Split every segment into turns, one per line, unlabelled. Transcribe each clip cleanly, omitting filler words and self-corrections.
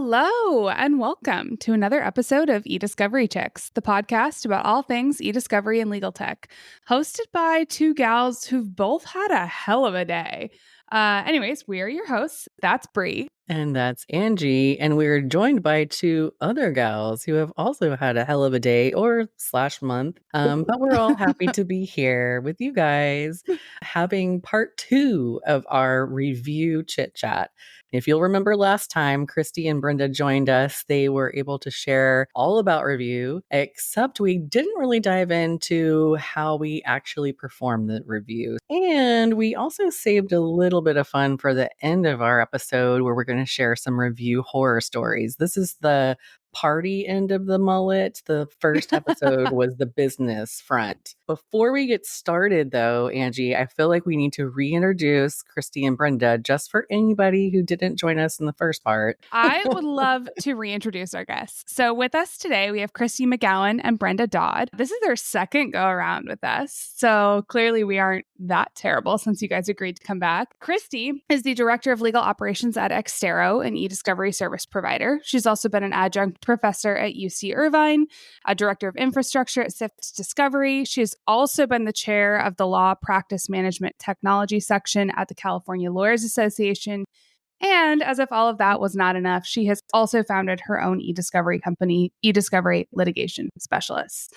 Hello, and welcome to another episode of eDiscovery Chicks, the podcast about all things eDiscovery and legal tech, hosted by two gals who've both had a hell of a day. Anyways, we are your hosts. That's Bree.
And that's Angie. And we're joined by two other gals who have also had a hell of a day or / month. But we're all happy to be here with you guys having part 2 of our review chit chat. If you'll remember last time, Christi and Brenda joined us. They were able to share all about review, except we didn't really dive into how we actually perform the review. And we also saved a little bit of fun for the end of our episode where we're going to share some review horror stories. This is the party end of the mullet. The first episode was the business front. Before we get started, though, Angie, I feel like we need to reintroduce Christi and Brenda just for anybody who didn't join us in the first part.
I would love to reintroduce our guests. So with us today, we have Christi McGowan and Brenda Dodd. This is their second go around with us. So clearly we aren't that terrible since you guys agreed to come back. Christi is the Director of Legal Operations at Extero, an e-discovery service provider. She's also been an adjunct professor at UC Irvine, a Director of Infrastructure at SIFT Discovery. She has also been the chair of the Law Practice Management Technology section at the California Lawyers Association. And as if all of that was not enough, she has also founded her own e-discovery company, eDiscovery Litigation Specialists.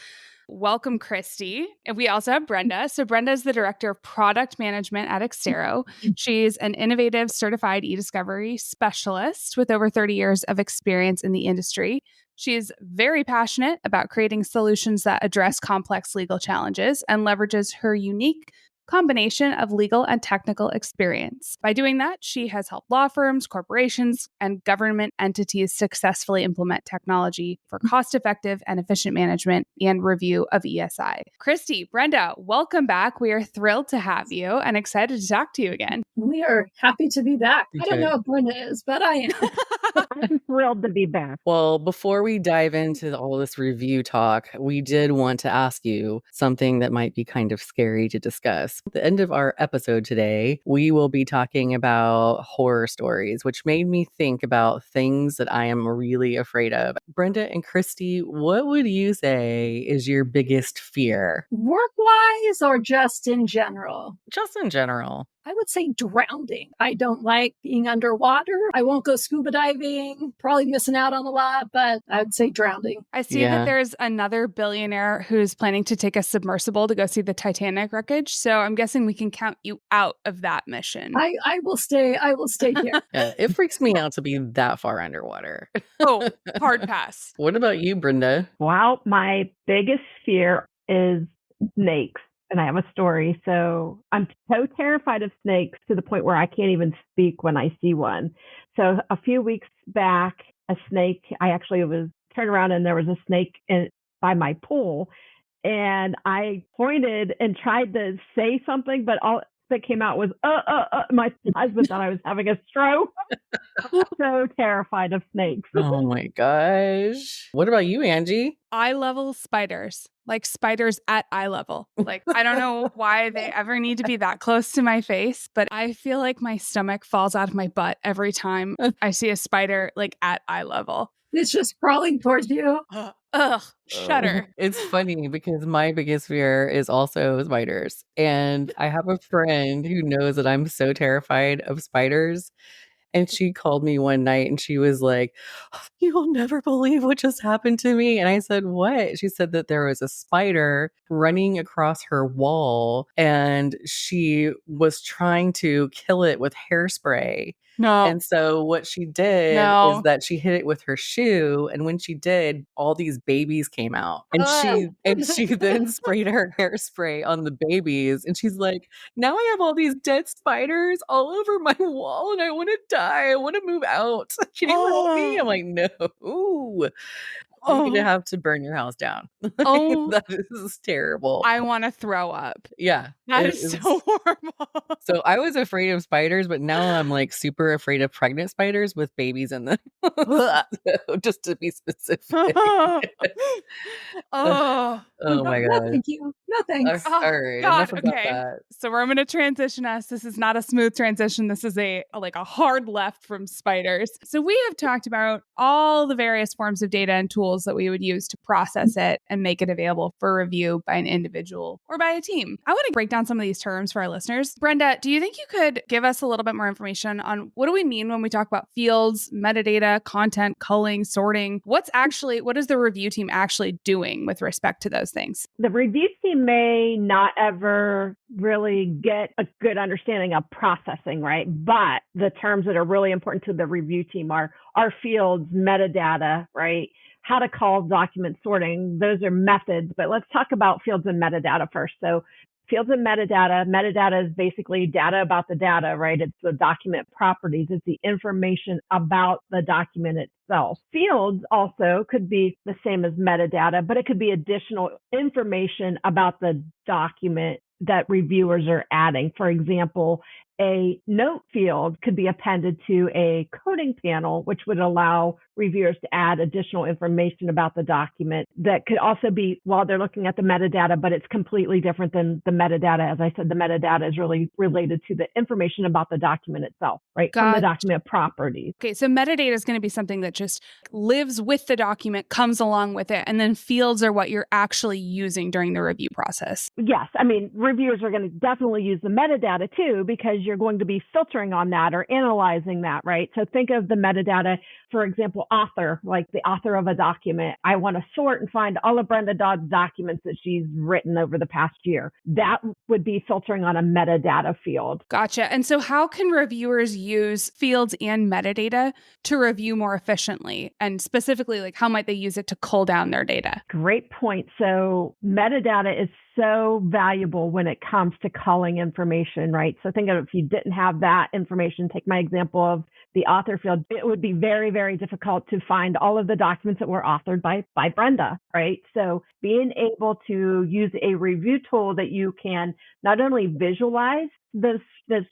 Welcome, Christi. And we also have Brenda. So Brenda is the Director of Product Management at Extero. She's an innovative certified e-discovery specialist with over 30 years of experience in the industry. She's very passionate about creating solutions that address complex legal challenges and leverages her unique combination of legal and technical experience. By doing that, she has helped law firms, corporations, and government entities successfully implement technology for cost-effective and efficient management and review of ESI. Christi, Brenda, welcome back. We are thrilled to have you and excited to talk to you again.
We are happy to be back. I don't know if Brenda is, but I am.
I'm thrilled to be back.
Well, before we dive into all this review talk, we did want to ask you something that might be kind of scary to discuss. At the end of our episode today, we will be talking about horror stories, which made me think about things that I am really afraid of. Brenda and Christi, what would you say is your biggest fear?
Work-wise or just in general?
Just in general.
I would say drowning. I don't like being underwater. I won't go scuba diving. Probably missing out on a lot, but I would say drowning.
I see that there's another billionaire who's planning to take a submersible to go see the Titanic wreckage. So I'm guessing we can count you out of that mission.
I will stay here.
Yeah, it freaks me out to be that far underwater.
Oh, hard pass.
What about you, Brenda?
Well, my biggest fear is snakes. And I have a story. So I'm so terrified of snakes to the point where I can't even speak when I see one. So a few weeks back, a snake, I actually was turned around and there was a snake by my pool. And I pointed and tried to say something, but all that came out was, my husband thought I was having a stroke. I'm so terrified of snakes.
Oh my gosh. What about you, Angie?
Eye level spiders, like spiders at eye level. Like, I don't know why they ever need to be that close to my face, but I feel like my stomach falls out of my butt every time I see a spider like at eye level.
It's just crawling towards you.
Ugh, shudder.
It's funny because my biggest fear is also spiders. And I have a friend who knows that I'm so terrified of spiders. And she called me one night and she was like, "You will never believe what just happened to me." And I said, "What?" She said that there was a spider running across her wall and she was trying to kill it with hairspray.
No.
And so what she did is that she hit it with her shoe, and when she did, all these babies came out. And she then sprayed her hairspray on the babies, and she's like, "Now I have all these dead spiders all over my wall, and I want to die. I want to move out. Can you help me?" I'm like, "No." I'm going to
Oh,
have to burn your house down.
oh,
That is terrible.
I want to throw up.
Yeah.
That
It
is
is.
so horrible.
So I was afraid of spiders, but now I'm like super afraid of pregnant spiders with babies in them.
Ugh.
So, just to be specific.
Oh.
Oh my
No,
gosh.
thank you. No, thanks.
Oh,
All right,
God.
enough about
Okay.
that.
So we're going to transition us. This is not a smooth transition. This is a hard left from spiders. So we have talked about all the various forms of data and tools that we would use to process it and make it available for review by an individual or by a team. I want to break down some of these terms for our listeners. Brenda, do you think you could give us a little bit more information on what do we mean when we talk about fields, metadata, content, culling, sorting? What is the review team actually doing with respect to those things?
The review team may not ever really get a good understanding of processing, right? But the terms that are really important to the review team are fields, metadata, right? How to call document sorting. Those are methods, but let's talk about fields and metadata first. So fields and metadata. Metadata is basically data about the data, right? It's the document properties. It's the information about the document itself. Fields also could be the same as metadata, but it could be additional information about the document that reviewers are adding. For example, a note field could be appended to a coding panel, which would allow reviewers to add additional information about the document. That could also be while they're looking at the metadata, but it's completely different than the metadata. As I said, the metadata is really related to the information about the document itself, right? From the document properties.
Okay, so metadata is going to be something that just lives with the document, comes along with it, and then fields are what you're actually using during the review process.
Yes, I mean, reviewers are going to definitely use the metadata too, because you're going to be filtering on that or analyzing that, right? So think of the metadata, for example, author, like the author of a document. I want to sort and find all of Brenda Dodd's documents that she's written over the past year. That would be filtering on a metadata field.
Gotcha. And so how can reviewers use fields and metadata to review more efficiently? And specifically, like how might they use it to cull down their data?
Great point. So metadata is so valuable when it comes to culling information, right? So think of if you didn't have that information, take my example of the author field, it would be very, very difficult to find all of the documents that were authored by Brenda, right? So being able to use a review tool that you can not only visualize those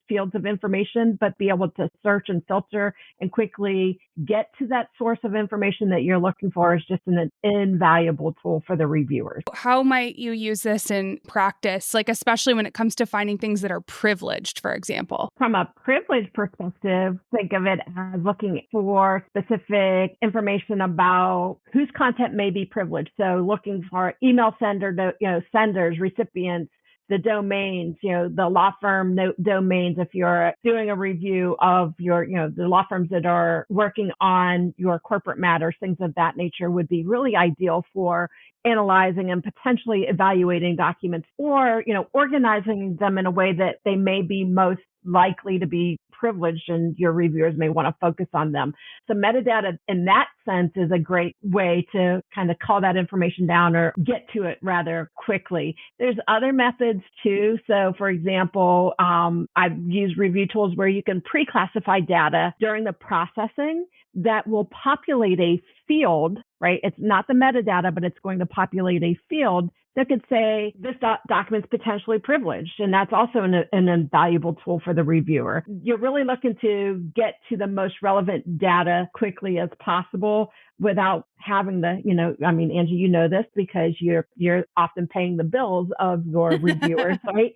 fields of information, but be able to search and filter and quickly get to that source of information that you're looking for is just an invaluable tool for the reviewers.
How might you use this in practice, like especially when it comes to finding things that are privileged, for example?
From a privilege perspective, think of it as looking for specific information about whose content may be privileged. So looking for email senders, recipients, the domains, the law firm domains. If you're doing a review of the law firms that are working on your corporate matters, things of that nature would be really ideal for analyzing and potentially evaluating documents or, organizing them in a way that they may be most likely to be privileged and your reviewers may want to focus on them. So metadata in that sense is a great way to kind of call that information down or get to it rather quickly. There's other methods too. So for example, I've used review tools where you can pre-classify data during the processing that will populate a field, right? It's not the metadata, but it's going to populate a field that could say this document's potentially privileged. And that's also an invaluable tool for the reviewer. You're really looking to get to the most relevant data quickly as possible without having Angie, you know this because you're often paying the bills of your reviewers, right?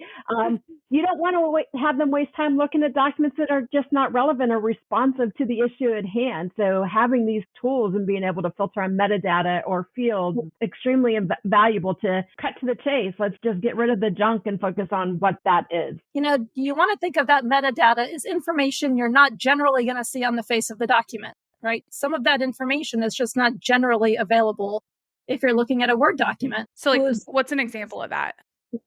You don't want to have them waste time looking at documents that are just not relevant or responsive to the issue at hand. So having ththese tools and being able to filter on metadata or fields is extremely valuable to cut to the chase. Let's just get rid of the junk and focus on what that is.
You want to think of that metadata as information you're not generally going to see on the face of the document, right? Some of that information is just not generally available if you're looking at a Word document.
So what's an example of that?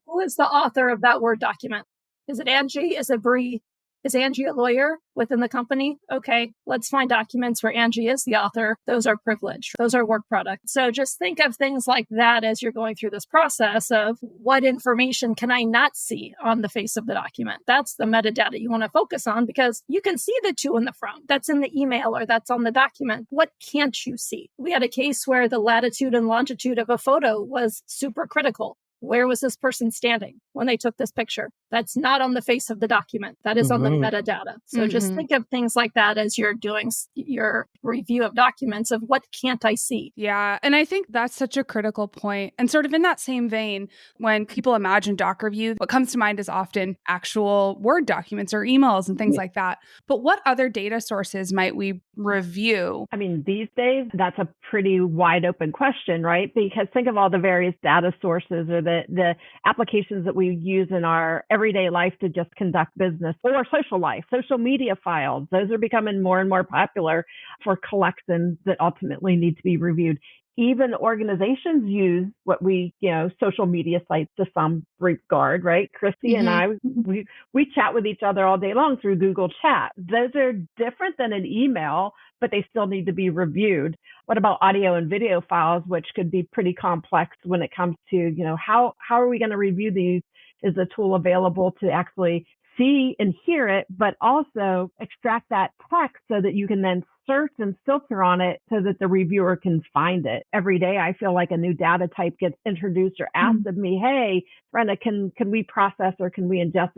Who is the author of that Word document? Is it Angie? Is it Bree? Is Angie a lawyer within the company? Okay, let's find documents where Angie is the author. Those are privileged. Those are work product. So just think of things like that as you're going through this process of what information can I not see on the face of the document? That's the metadata you want to focus on, because you can see the to and the from. That's in the email or that's on the document. What can't you see? We had a case where the latitude and longitude of a photo was super critical. Where was this person standing when they took this picture? That's not on the face of the document. That is on the metadata. So just think of things like that as you're doing your review of documents of what can't I see?
Yeah. And I think that's such a critical point. And sort of in that same vein, when people imagine doc review, what comes to mind is often actual Word documents or emails and things like that. But what other data sources might we review?
I mean, these days, that's a pretty wide open question, right? Because think of all the various data sources or the applications that we use in our everyday life to just conduct business, or social life, social media files. Those are becoming more and more popular for collections that ultimately need to be reviewed. Even organizations use what we, social media sites to some regard, right? Christy and I, we chat with each other all day long through Google Chat. Those are different than an email, but they still need to be reviewed. What about audio and video files, which could be pretty complex when it comes to, how are we going to review these? Is the tool available to actually see and hear it, but also extract that text so that you can then search and filter on it so that the reviewer can find it. Every day, I feel like a new data type gets introduced or asked of me, hey, Brenda, can we process or can we ingest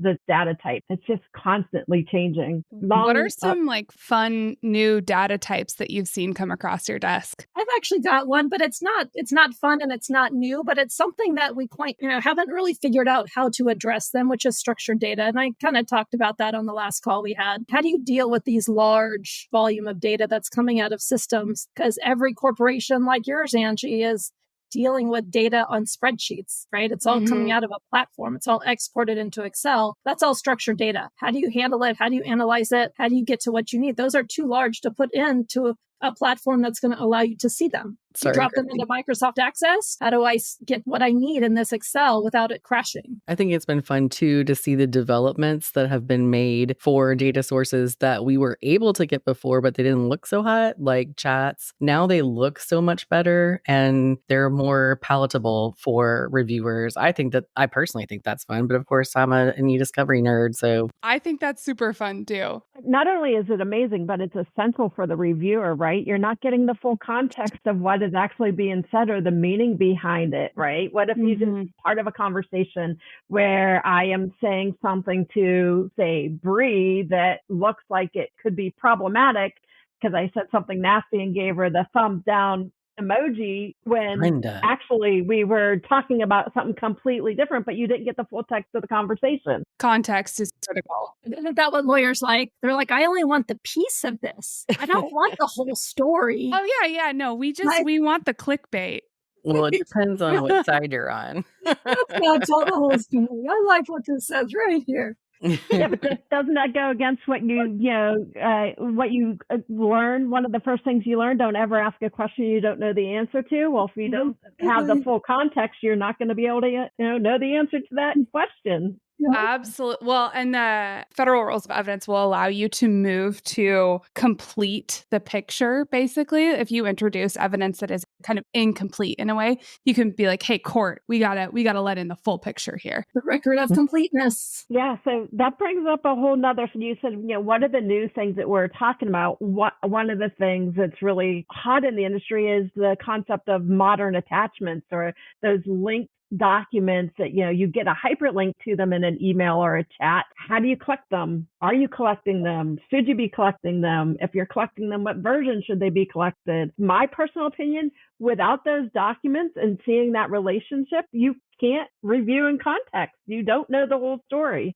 this data type? It's just constantly changing.
What are some fun new data types that you've seen come across your desk?
I've actually got one, but it's not fun and it's not new, but it's something that we haven't really figured out how to address them, which is structured data. And I kind of talked about that on the last call we had. How do you deal with these large volume of data that's coming out of systems? Because every corporation like yours, Angie, is dealing with data on spreadsheets, right? It's all coming out of a platform. It's all exported into Excel. That's all structured data. How do you handle it? How do you analyze it? How do you get to what you need? Those are too large to put into a platform that's going to allow you to see them. You drop them into Microsoft Access. How do I get what I need in this Excel without it crashing?
I think it's been fun too to see the developments that have been made for data sources that we were able to get before, but they didn't look so hot, like chats. Now they look so much better and they're more palatable for reviewers. I personally think that's fun, but of course I'm an e-discovery nerd, so.
I think that's super fun too.
Not only is it amazing, but it's essential for the reviewer, right? You're not getting the full context of what is actually being said or the meaning behind it, right? What if you just part of a conversation where I am saying something to, say, Bree that looks like it could be problematic because I said something nasty and gave her the thumbs down emoji when
Brenda.
Actually we were talking about something completely different, but you didn't get the full text of the conversation.
Context is critical.
Isn't that what lawyers like? They're like, I only want the piece of this. I don't want the whole story.
Oh, yeah. No, we want the clickbait.
Well, it depends on what side you're on.
That's not the whole story. I like what this says right here.
Yeah, but doesn't that go against what you learn? One of the first things you learn: don't ever ask a question you don't know the answer to. Well, if you don't have the full context, you're not going to be able to know the answer to that question.
Absolutely. Well, and the federal rules of evidence will allow you to move to complete the picture. Basically, if you introduce evidence that is kind of incomplete in a way, you can be like, "Hey, court, we gotta let in the full picture here."
The record of completeness.
Yeah. So that brings up a whole nother. You said, what are the new things that we're talking about? One of the things that's really hot in the industry is the concept of modern attachments, or those linked documents that you get a hyperlink to them in an email or a chat. How do you collect them? Are you collecting them? Should you be collecting them? If you're collecting them, what version should they be collected? My personal opinion, without those documents and seeing that relationship, you can't review in context. You don't know the whole story.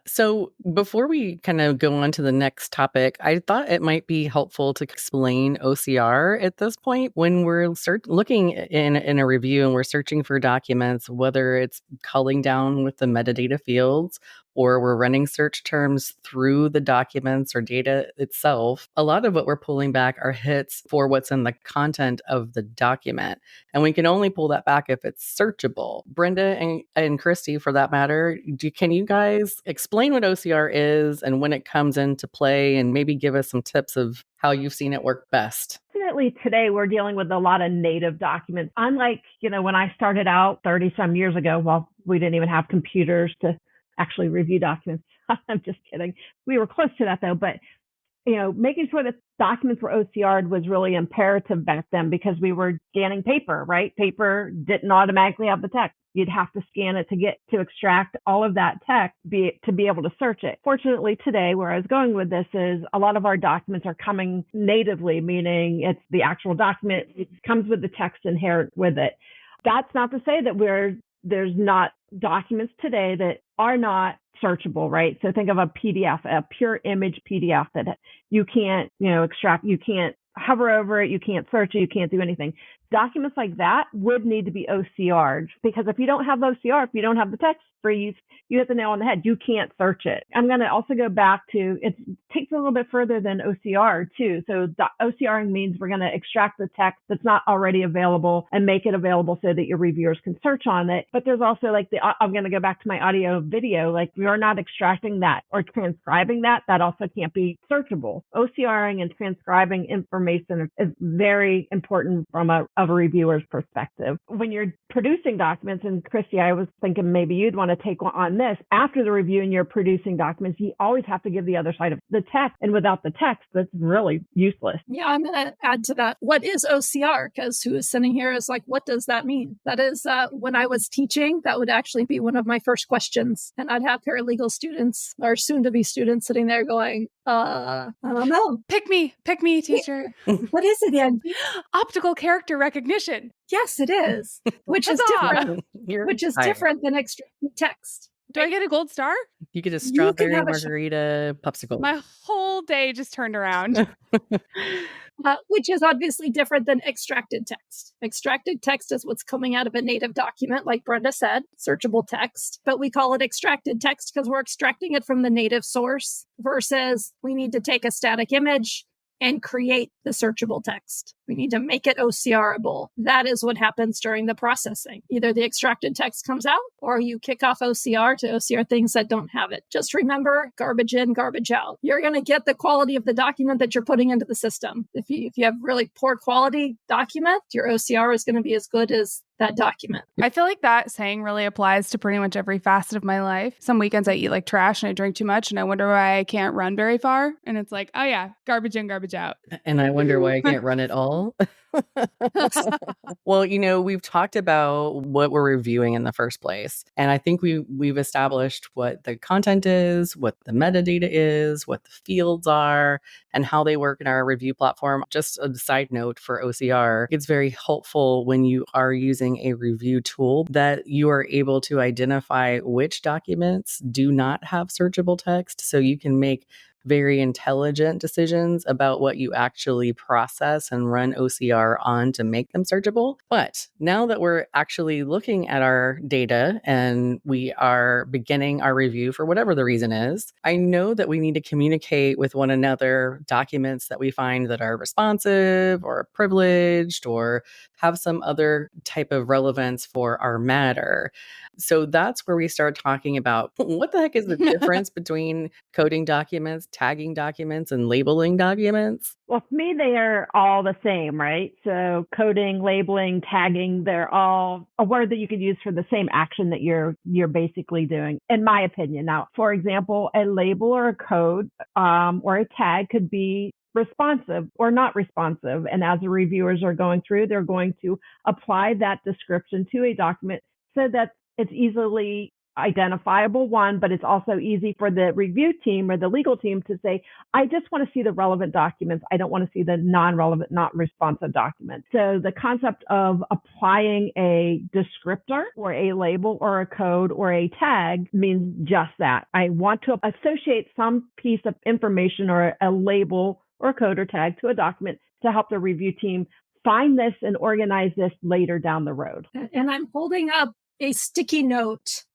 So before we kind of go on to the next topic, I thought it might be helpful to explain OCR at this point. When we're looking in a review and we're searching for documents, whether it's culling down with the metadata fields or we're running search terms through the documents or data itself, a lot of what we're pulling back are hits for what's in the content of the document. And we can only pull that back if it's searchable. Brenda and Christi, for that matter, can you guys explain what OCR is and when it comes into play, and maybe give us some tips of how you've seen it work best?
Definitely today we're dealing with a lot of native documents. Unlike, when I started out 30 some years ago, well, we didn't even have computers to actually review documents. I'm just kidding. We were close to that though, but making sure that documents were OCR'd was really imperative back then because we were scanning paper, right? Paper didn't automatically have the text. You'd have to scan it to extract all of that text to be able to search it. Fortunately, today, where I was going with this is a lot of our documents are coming natively, meaning it's the actual document. It comes with the text inherent with it. That's not to say that there's not documents today that are not searchable, right? So think of a PDF, a pure image PDF that you can't, extract, you can't hover over it, you can't search it, you can't do anything. Documents like that would need to be OCR'd because if you don't have OCR, if you don't have the text for you hit the nail on the head. You can't search it. I'm going to also go back to, it takes a little bit further than OCR too. So OCRing means we're going to extract the text that's not already available and make it available so that your reviewers can search on it. But there's also I'm going to go back to my audio video, you're not extracting that or transcribing that. That also can't be searchable. OCRing and transcribing information is very important from a reviewer's perspective. When you're producing documents, and Christi, I was thinking maybe you'd want to take on this. After the review and you're producing documents, you always have to give the other side of the text. And without the text, that's really useless.
Yeah, I'm going to add to that. What is OCR? Because who is sitting here is like, what does that mean? That is, when I was teaching, that would actually be one of my first questions. And I'd have paralegal students or soon-to-be students sitting there going, I don't know.
Pick me, teacher.
What is it, Angie?
Optical character recognition.
Yes, it is. Which is different. Which is different than extracting text.
Do I get a gold star?
You get a strawberry margarita popsicle.
My whole day just turned around.
Which is obviously different than extracted text. Extracted text is what's coming out of a native document, like Brenda said, searchable text. But we call it extracted text because we're extracting it from the native source versus we need to take a static image and create the searchable text. We need to make it OCRable. That is what happens during the processing. Either the extracted text comes out or you kick off OCR to OCR things that don't have it. Just remember, garbage in, garbage out. You're going to get the quality of the document that you're putting into the system. If you have really poor quality document, your OCR is going to be as good as that document.
I feel like that saying really applies to pretty much every facet of my life. Some weekends I eat like trash and I drink too much and I wonder why I can't run very far. And it's like, oh yeah, garbage in, garbage out.
And I wonder why I can't run at all. Well, we've talked about what we're reviewing in the first place. And I think we've established what the content is, what the metadata is, what the fields are, and how they work in our review platform. Just a side note for OCR, it's very helpful when you are using a review tool that you are able to identify which documents do not have searchable text so you can make very intelligent decisions about what you actually process and run OCR on to make them searchable. But now that we're actually looking at our data and we are beginning our review for whatever the reason is, I know that we need to communicate with one another documents that we find that are responsive or privileged or have some other type of relevance for our matter. So that's where we start talking about what the heck is the difference between coding documents, tagging documents, and labeling documents?
Well, for me, they are all the same, right? So coding, labeling, tagging, they're all a word that you could use for the same action that you're basically doing, in my opinion. Now, for example, a label or a code or a tag could be responsive or not responsive. And as the reviewers are going through, they're going to apply that description to a document so that it's easily identifiable, one, but it's also easy for the review team or the legal team to say, I just want to see the relevant documents. I don't want to see the non-relevant, not responsive documents. So the concept of applying a descriptor or a label or a code or a tag means just that. I want to associate some piece of information or a label or code or tag to a document to help the review team find this and organize this later down the road.
And I'm holding up a sticky note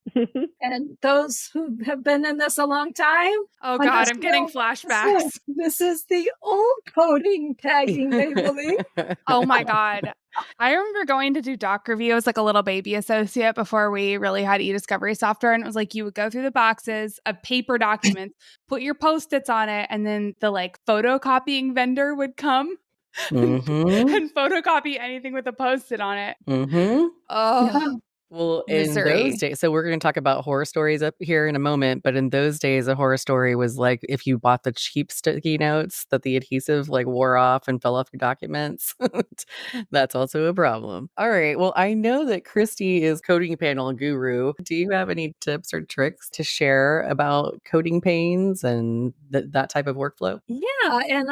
And those who have been in this a long time.
Oh God, I'm getting flashbacks.
This is the old coding, tagging, labeling.
Oh my God. I remember going to do doc review as like a little baby associate before we really had e-discovery software. And it was like, you would go through the boxes of paper documents, put your Post-its on it, and then the like photocopying vendor would come and photocopy anything with a Post-it on it. Oh,
Yeah.
Well, in
misery.
those days, so we're going to talk about horror stories up here in a moment, but in those days, a horror story was like if you bought the cheap sticky notes that the adhesive like wore off and fell off your documents. That's also a problem. All right. Well, I know that Christy is coding panel guru. Do you have any tips or tricks to share about coding panes and that type of workflow?
Yeah. And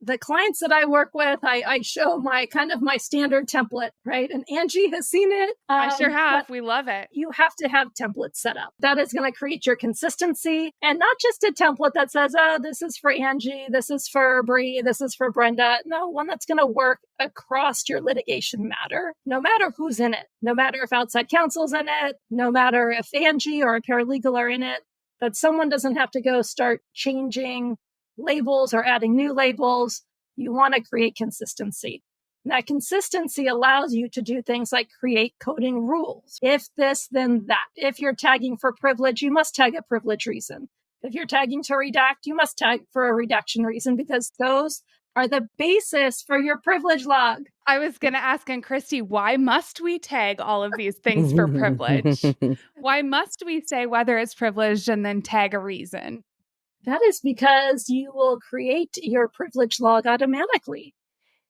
the clients that I work with, I show my kind of my standard template, right? And Angie has seen it.
I sure have. We love it.
You have to have templates set up. That is going to create your consistency, and not just a template that says, oh, this is for Angie, this is for Bree, this is for Brenda. No, one that's going to work across your litigation matter, no matter who's in it, no matter if outside counsel's in it, no matter if Angie or a paralegal are in it, that someone doesn't have to go start changing labels or adding new labels. You want to create consistency. And that consistency allows you to do things like create coding rules. If this, then that. If you're tagging for privilege, you must tag a privilege reason. If you're tagging to redact, you must tag for a redaction reason, because those are the basis for your privilege log.
I was going to ask Ann Christi, why must we tag all of these things for privilege? Why must we say whether it's privileged and then tag a reason?
That is because you will create your privilege log automatically.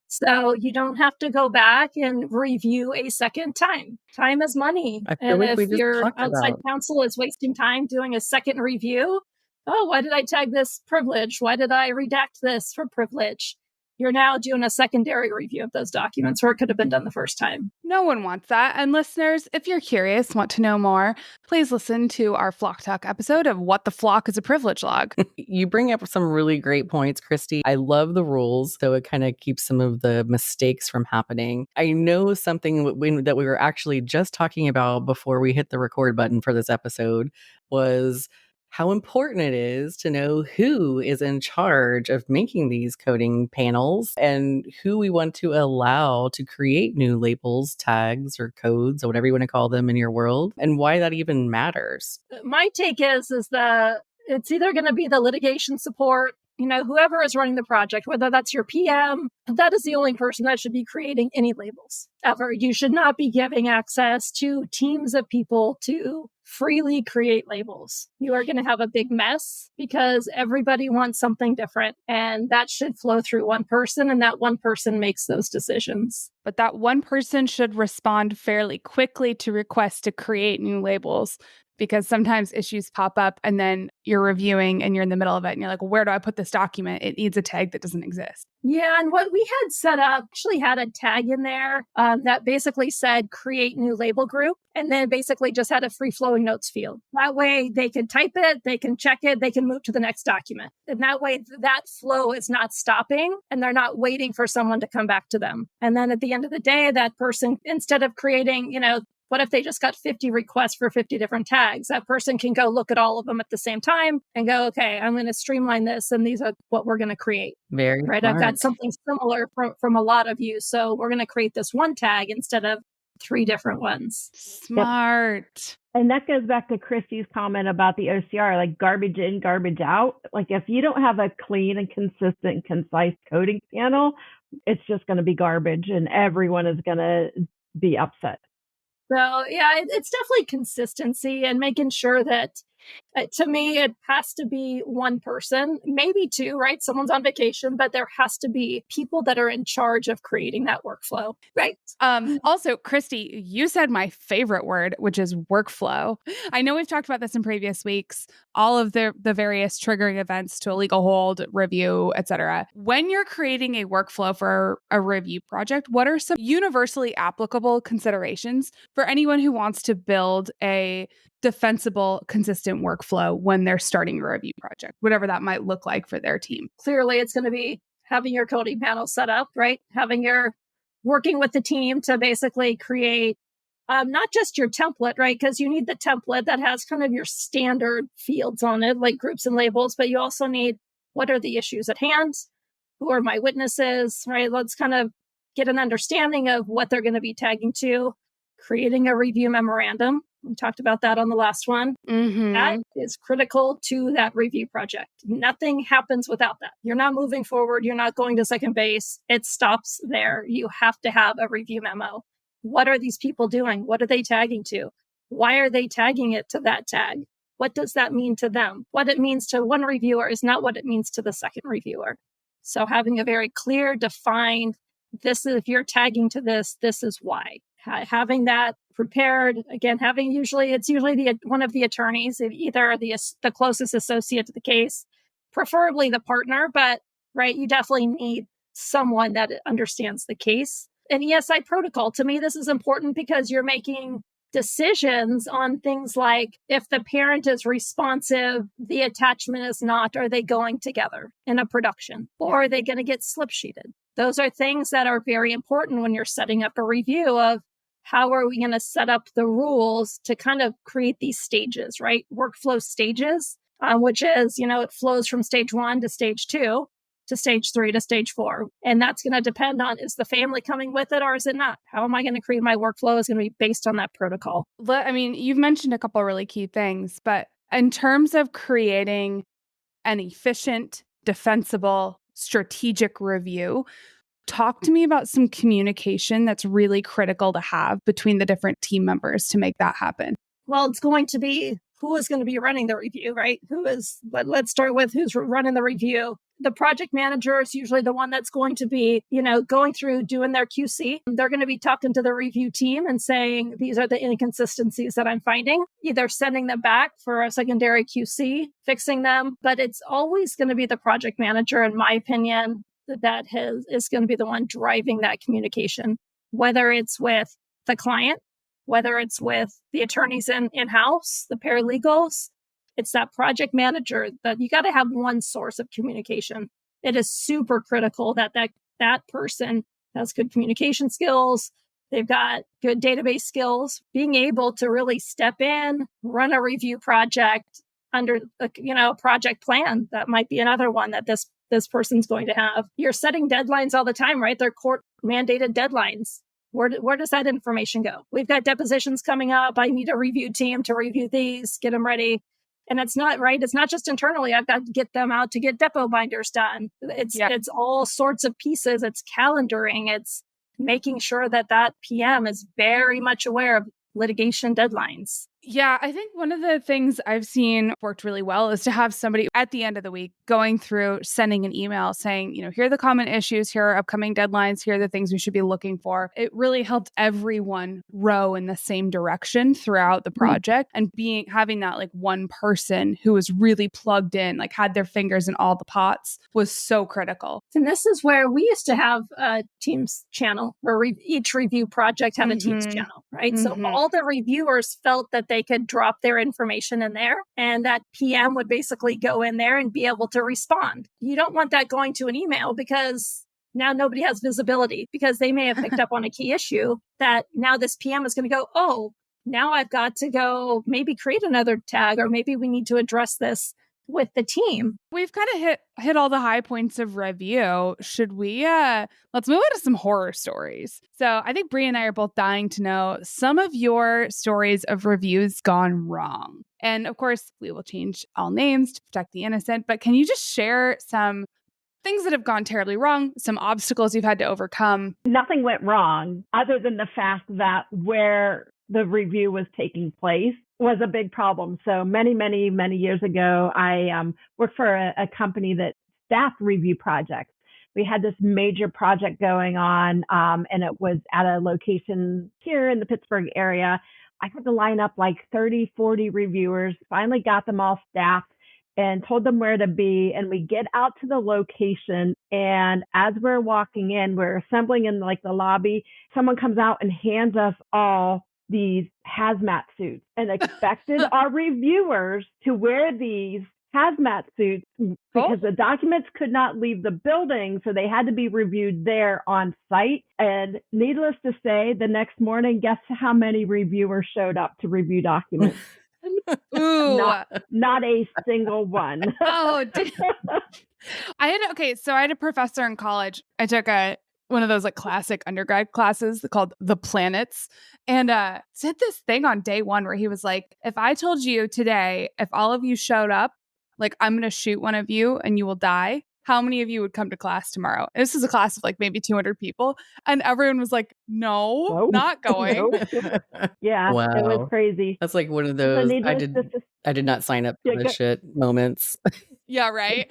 So you don't have to go back and review a second time. Time is money. And if your outside counsel is wasting time doing a second review, oh, why did I tag this privilege? Why did I redact this for privilege? You're now doing a secondary review of those documents where it could have been done the first time.
No one wants that. And listeners, if you're curious, want to know more, please listen to our Flock Talk episode of What the Flock is a Privilege Log.
You bring up some really great points, Christy. I love the rules, so it kind of keeps some of the mistakes from happening. I know something that we were actually just talking about before we hit the record button for this episode was how important it is to know who is in charge of making these coding panels and who we want to allow to create new labels, tags, or codes, or whatever you want to call them in your world, and why that even matters.
My take is that it's either going to be the litigation support, whoever is running the project, whether that's your PM, that is the only person that should be creating any labels ever. You should not be giving access to teams of people to freely create labels. You are going to have a big mess because everybody wants something different, and that should flow through one person, and that one person makes those decisions.
But that one person should respond fairly quickly to requests to create new labels, because sometimes issues pop up and then you're reviewing and you're in the middle of it and you're like, where do I put this document? It needs a tag that doesn't exist.
Yeah, and what we had set up actually had a tag in there that basically said create new label group, and then basically just had a free-flowing notes field. That way they can type it, they can check it, they can move to the next document. And that way that flow is not stopping and they're not waiting for someone to come back to them. And then at the end of the day, that person, instead of creating, what if they just got 50 requests for 50 different tags? That person can go look at all of them at the same time and go, okay, I'm going to streamline this, and these are what we're going to create.
Very
right.
smart.
I've got something similar from a lot of you, so we're going to create this one tag instead of 3 different ones.
Smart.
Yep. And that goes back to Christy's comment about the OCR, like garbage in, garbage out. Like if you don't have a clean and consistent and concise coding panel, it's just going to be garbage and everyone is going to be upset.
So, yeah, it's definitely consistency and making sure that, to me, it has to be one person, maybe 2, right? Someone's on vacation, but there has to be people that are in charge of creating that workflow, right?
Also, Christy, you said my favorite word, which is workflow. I know we've talked about this in previous weeks, all of the various triggering events to a legal hold, review, etc. When you're creating a workflow for a review project, what are some universally applicable considerations for anyone who wants to build a defensible, consistent workflow when they're starting a review project, whatever that might look like for their team?
Clearly, it's going to be having your coding panel set up, right? Working with the team to basically create not just your template, right? Because you need the template that has kind of your standard fields on it, like groups and labels, but you also need what are the issues at hand? Who are my witnesses, right? Let's kind of get an understanding of what they're going to be tagging to, creating a review memorandum. We talked about that on the last one. That is critical to that review project. Nothing happens without that. You're not moving forward. You're not going to second base. It stops there. You have to have a review memo. What are these people doing? What are they tagging to? Why are they tagging it to that tag? What does that mean to them? What it means to one reviewer is not what it means to the second reviewer. So having a very clear, defined, this is, if you're tagging to this is why. Having that prepared, again, it's usually one of the attorneys, either the closest associate to the case, preferably the partner, but right, you definitely need someone that understands the case. And ESI protocol, to me, this is important because you're making decisions on things like if the parent is responsive, the attachment is not, are they going together in a production? Or are they going to get slip sheeted? Those are things that are very important when you're setting up a review of how are we going to set up the rules to kind of create these stages, right? Workflow stages, which is, it flows from stage 1 to stage 2 to stage 3 to stage 4. And that's going to depend on, is the family coming with it or is it not? How am I going to create my workflow is going to be based on that protocol.
I mean, you've mentioned a couple really key things, but in terms of creating an efficient, defensible, strategic review, talk to me about some communication that's really critical to have between the different team members to make that happen.
Well, it's going to be who is going to be running the review, right? Let's start with who's running the review. The project manager is usually the one that's going to be, going through doing their QC. They're going to be talking to the review team and saying, these are the inconsistencies that I'm finding, either sending them back for a secondary QC, fixing them. But it's always going to be the project manager, in my opinion, that is going to be the one driving that communication, whether it's with the client, whether it's with the attorneys in-house, the paralegals. It's that project manager that you got to have one source of communication. It is super critical that person has good communication skills. They've got good database skills, being able to really step in, run a review project under a project plan. That might be another one that this person's going to have. You're setting deadlines all the time, right? They're court mandated deadlines. Where does that information go? We've got depositions coming up. I need a review team to review these, get them ready. And it's not right. It's not just internally. I've got to get them out to get depo binders done. It's all sorts of pieces. It's calendaring. It's making sure that PM is very much aware of litigation deadlines.
Yeah, I think one of the things I've seen worked really well is to have somebody at the end of the week going through, sending an email saying, here are the common issues, here are upcoming deadlines, here are the things we should be looking for. It really helped everyone row in the same direction throughout the project, and having that like one person who was really plugged in, like had their fingers in all the pots, was so critical.
And this is where we used to have a Teams channel where each review project had a Teams channel, right? So all the reviewers felt that they could drop their information in there, and that PM would basically go in there and be able to respond. You don't want that going to an email, because now nobody has visibility, because they may have picked up on a key issue that now this PM is going to go, oh, now I've got to go maybe create another tag, or maybe we need to address this with the team.
We've kind of hit all the high points of review. Should we let's move on to some horror stories. So I think Bree and I are both dying to know some of your stories of reviews gone wrong. And of course, we will change all names to protect the innocent, but can you just share some things that have gone terribly wrong, some obstacles you've had to overcome?
Nothing went wrong other than the fact that where the review was taking place was a big problem. So many years ago, I worked for a company that staffed review projects. We had this major project going on, and it was at a location here in the Pittsburgh area. I had to line up like 30, 40 reviewers, finally got them all staffed and told them where to be. And we get out to the location, and as we're walking in, we're assembling in like the lobby. Someone comes out and hands us all these hazmat suits and expected our reviewers to wear these hazmat suits because the documents could not leave the building, so they had to be reviewed there on site. And needless to say, the next morning, guess how many reviewers showed up to review documents?
Ooh.
Not a single one.
Oh, I had a professor in college. I took one of those like classic undergrad classes called The Planets, and said this thing on day one where he was like, if I told you today, if all of you showed up, like I'm going to shoot one of you and you will die, how many of you would come to class tomorrow? And this is a class of like maybe 200 people. And everyone was like, no,
Nope.
not going.
Nope. Yeah,
Wow.
it was crazy.
That's like one of those I did not sign up for this shit moments.
Yeah, right.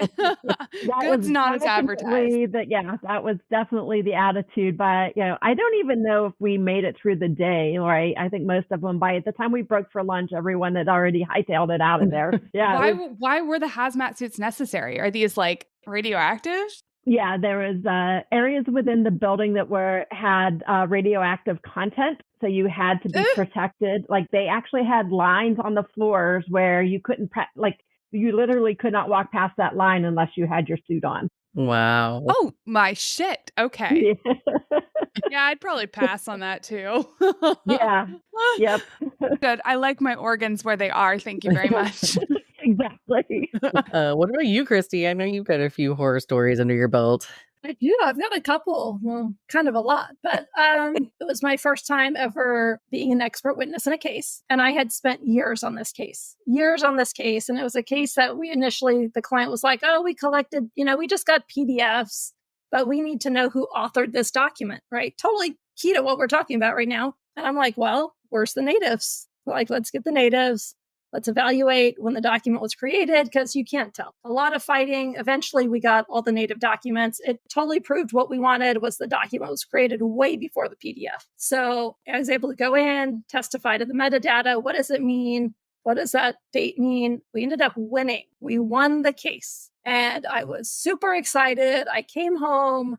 Goods
not as advertised.
That was definitely the attitude. But I don't even know if we made it through the day. Right? I think most of them, by the time we broke for lunch, everyone had already hightailed it out of there. Yeah.
Why were the hazmat suits necessary? Are these like radioactive?
Yeah, there was areas within the building that had radioactive content, so you had to be protected. Like they actually had lines on the floors where you couldn't you literally could not walk past that line unless you had your suit on.
Wow.
Oh, my shit. Okay. Yeah, I'd probably pass on that too.
Yeah. Yep.
Good. I like my organs where they are. Thank you very much.
Exactly.
What about you, Christy? I know you've got a few horror stories under your belt.
I do. I've got a couple. Well, kind of a lot, but it was my first time ever being an expert witness in a case. And I had spent years on this case. And it was a case that the client was like, oh, we collected, we just got PDFs, but we need to know who authored this document, right? Totally key to what we're talking about right now. And I'm like, well, where's the natives? Like, let's get the natives. Let's evaluate when the document was created, because you can't tell. A lot of fighting. Eventually, we got all the native documents. It totally proved what we wanted was the document was created way before the PDF. So I was able to go in, testify to the metadata. What does it mean? What does that date mean? We ended up winning. We won the case. And I was super excited. I came home.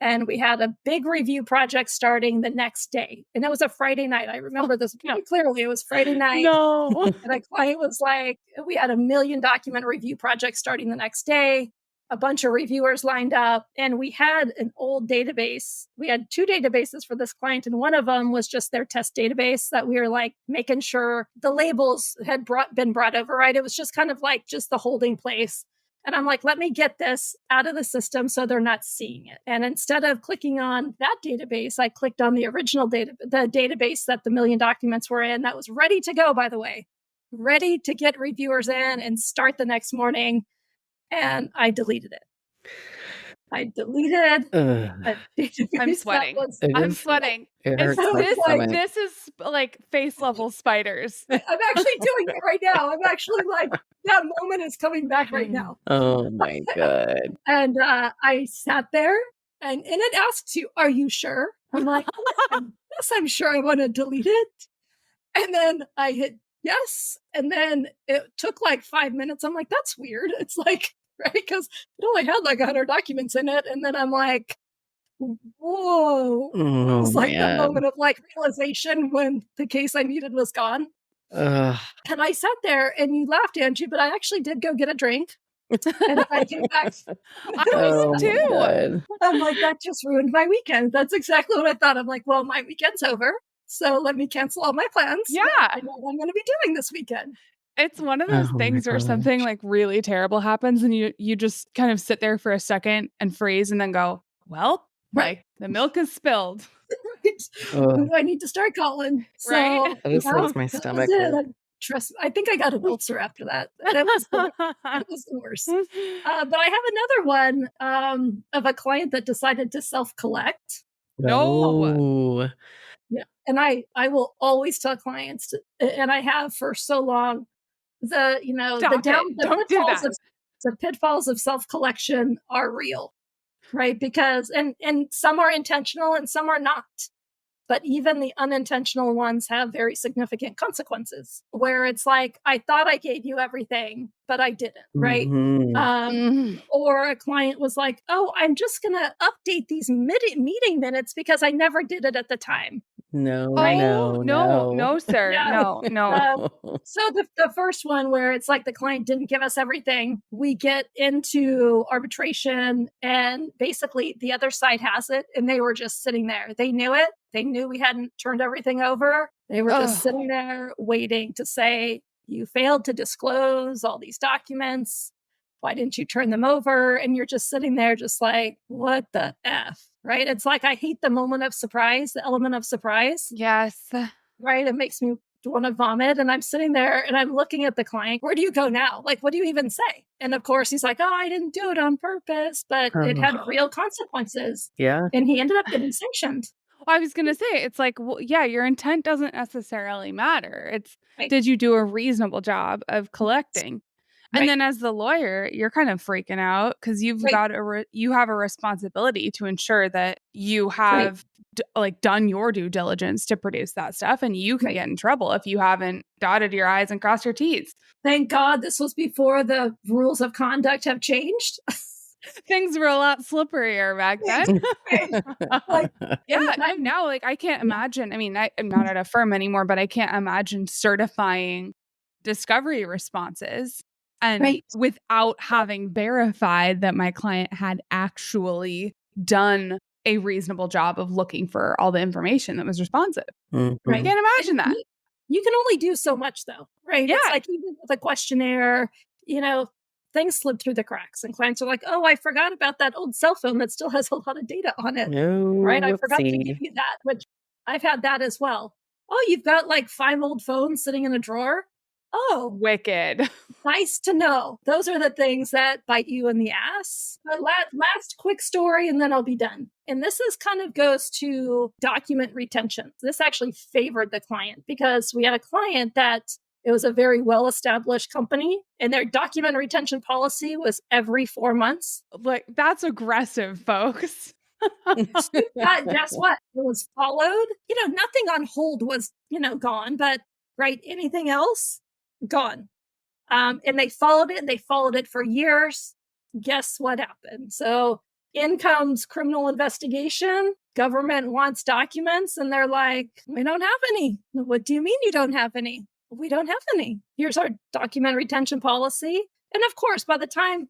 And we had a big review project starting the next day. And it was a Friday night. I remember this very clearly. It was Friday night.
No.
And a client was like, we had a 1 million document review project starting the next day. A bunch of reviewers lined up. And we had an old database. We had 2 databases for this client. And one of them was just their test database that we were like making sure the labels had been brought over, right? It was just kind of like just the holding place. And I'm like, let me get this out of the system so they're not seeing it. And instead of clicking on that database, I clicked on the original the database that the 1 million documents were in. That was ready to go, by the way, ready to get reviewers in and start the next morning. And I deleted it. I deleted a database.
I'm sweating. I'm sweating. This is like face level spiders.
I'm actually doing it right now. I'm actually like, that moment is coming back right now.
Oh my God.
And I sat there and it asks you, are you sure? I'm like, yes, I'm sure I want to delete it. And then I hit yes. And then it took like 5 minutes. I'm like, that's weird. It's like, right? Because it only had like 100 documents in it. And then I'm like, whoa.
Oh,
it was like
man.
the moment of like realization when the case I needed was gone. And I sat there and you laughed, Angie, but I actually did go get a drink. And I came back.
I was too.
I'm like, that just ruined my weekend. That's exactly what I thought. I'm like, well, my weekend's over. So let me cancel all my plans.
Yeah.
I know what I'm going to be doing this weekend.
It's one of those things where something like really terrible happens and you just kind of sit there for a second and freeze and then go, well,
right.
Like the milk is spilled.
Who do I need to start calling?
Right.
That just makes my stomach.
I think I got an ulcer after that. That was the worst. But I have another one of a client that decided to self-collect.
No.
Yeah. And I will always tell clients, and I have for so long, the pitfalls of self-collection are real, right? Because, and some are intentional and some are not. But even the unintentional ones have very significant consequences where it's like, I thought I gave you everything, but I didn't, right?
Mm-hmm.
Or a client was like, oh, I'm just going to update these meeting minutes because I never did it at the time.
No,
Right.
Oh, no,
no.
sir.
Yeah.
No, no.
So the first one where it's like the client didn't give us everything, we get into arbitration and basically the other side has it and they were just sitting there. They knew it. They knew we hadn't turned everything over. They were just
Ugh.
sitting there waiting to say, you failed to disclose all these documents. Why didn't you turn them over? And you're just sitting there just like, what the F? Right? It's like, I hate the moment of surprise, the element of surprise.
Yes.
Right? It makes me want to vomit. And I'm sitting there and I'm looking at the client. Where do you go now? Like, what do you even say? And of course, he's like, oh, I didn't do it on purpose, but it had real consequences.
Yeah.
And he ended up getting sanctioned.
I was going to say, it's like, well, yeah, your intent doesn't necessarily matter. It's,
Right.
did you do a reasonable job of collecting? And
Right.
then as the lawyer, you're kind of freaking out because you've
Right.
got you have a responsibility to ensure that you have done your due diligence to produce that stuff, and you can
Right.
get in trouble if you haven't dotted your I's and crossed your T's.
Thank God this was before the rules of conduct have changed.
Things were a lot slipperier back then.
Like,
Yeah,
and I'm-
now like I can't imagine. I mean, I'm not at a firm anymore, but I can't imagine certifying discovery responses and
Right.
without having verified that my client had actually done a reasonable job of looking for all the information that was responsive.
Mhm.
I can't imagine that.
You can only do so much though, right?
Yeah.
It's like even with a questionnaire, things slip through the cracks and clients are like, oh, I forgot about that old cell phone that still has a lot of data on it.
No,
Right? I forgot to
whoopsie.
give you that, which I've had that as well. Oh, you've got like 5 old phones sitting in a drawer. Oh,
Wicked.
nice to know. Those are the things that bite you in the ass. But last quick story, and then I'll be done. And this is kind of goes to document retention. This actually favored the client because we had a client that it was a very well-established company, and their document retention policy was every 4 months.
Like, that's aggressive, folks.
Guess what? It was followed. Nothing on hold was, gone, but right, anything else, gone. And they followed it, and they followed it for years. Guess what happened? So in comes criminal investigation. Government wants documents, and they're like, we don't have any. What do you mean you don't have any? We don't have any. Here's our document retention policy. And of course, by the time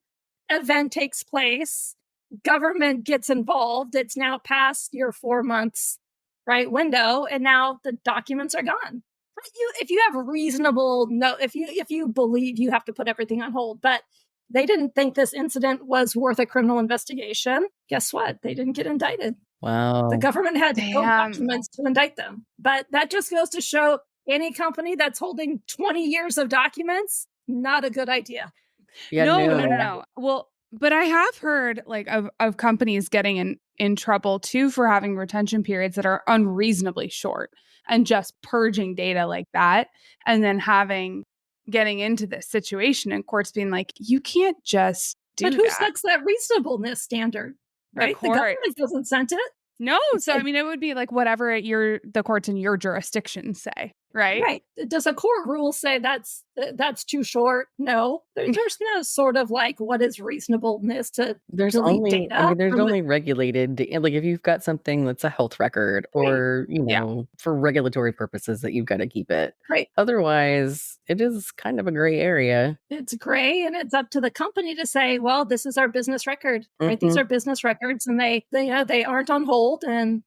event takes place, government gets involved. It's now past your 4 months, right, window, and now the documents are gone. If you have a reasonable if you believe you have to put everything on hold, but they didn't think this incident was worth a criminal investigation, guess what? They didn't get indicted.
Wow.
The government had no
Damn.
documents to indict them. But that just goes to show any company that's holding 20 years of documents, not a good idea.
Yeah,
No. Well, but I have heard like of companies getting in trouble too for having retention periods that are unreasonably short and just purging data like that, and then getting into this situation and courts being like, you can't just do
But who
that.
sets that reasonabable standard? Right? The
court.
government doesn't set it.
No, so I
like-
mean, it would be like whatever the courts in your jurisdiction say, right?
Right. Does a court rule say that's too short? No. There's no sort of like what is reasonableness to
There's
delete
only,
data.
I mean, there's only regulated, like if you've got something that's a health record or,
Yeah.
for regulatory purposes that you've got to keep it.
Right.
Otherwise, it is kind of a gray area.
It's gray, and it's up to the company to say, well, this is our business record, right? These are business records, and they aren't on hold, and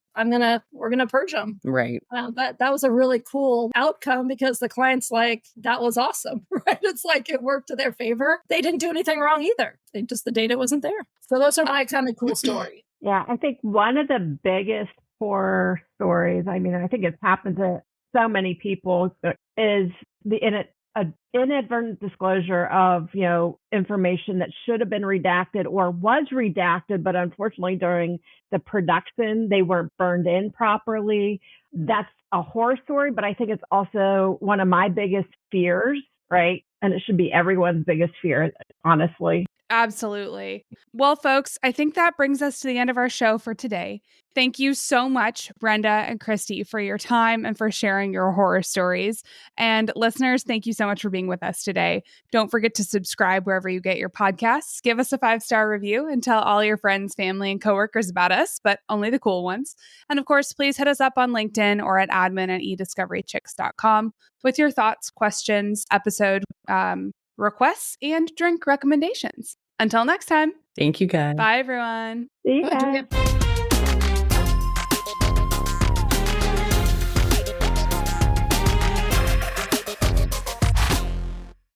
we're gonna purge them.
Right.
But that was a really cool outcome because the client's like, that was awesome, right? It's like it worked to their favor. They didn't do anything wrong either. The data wasn't there. So those are my kind of cool stories.
Yeah, I think one of the biggest horror stories, I mean, I think it's happened to so many people, is the inadvertent disclosure of, information that should have been redacted or was redacted, but unfortunately during the production, they weren't burned in properly. That's a horror story, but I think it's also one of my biggest fears, right? And it should be everyone's biggest fear, honestly.
Absolutely. Well, folks, I think that brings us to the end of our show for today. Thank you so much, Brenda and Christi, for your time and for sharing your horror stories. And listeners, thank you so much for being with us today. Don't forget to subscribe wherever you get your podcasts. Give us a 5-star review and tell all your friends, family, and coworkers about us, but only the cool ones. And of course, please hit us up on LinkedIn or at admin@ediscoverychicks.com with your thoughts, questions, episode requests, and drink recommendations. Until next time.
Thank you, guys.
Bye, everyone.
See you
Bye,
guys.
Julia.